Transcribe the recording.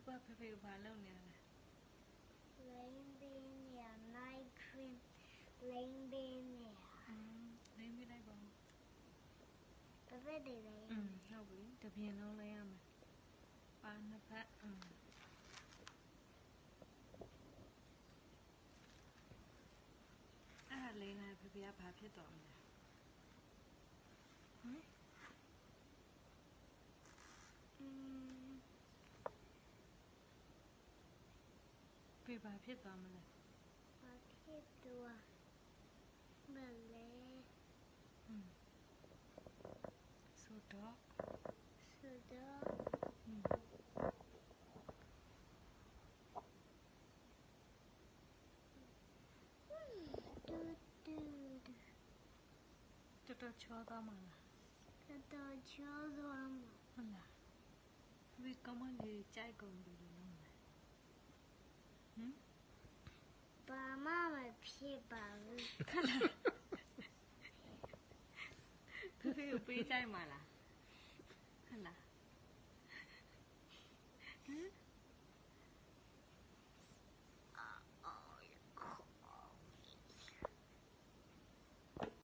ကဖေဖေဘာလုပ်နေလဲ Laying near night cream. Laying near. လိမ့်မိလိုက်ပါဦး Perfect day. ဟုတ်ပြီတပြင်းလုံးလဲရမယ်ပါနှစ်ဖက်အဲ့ဒါလေးနဲ့ဖေဖေကဘာဖြစ်တော်မလဲဖေဘာဖြစ်သွားမလဲ Perfect day. Ballet. ဆိုတော့ So do. Do. တော်တော်ချောသွားမှာလား The children. ဟုတ်လားဖေကမလေးကြိုက်ကုန်ပြီလို့လုပ်မယ် Mamaဖြစ်ပါဘူး ဖေဖေကိုပေးကြိုက်မှာလားဟုတ်လား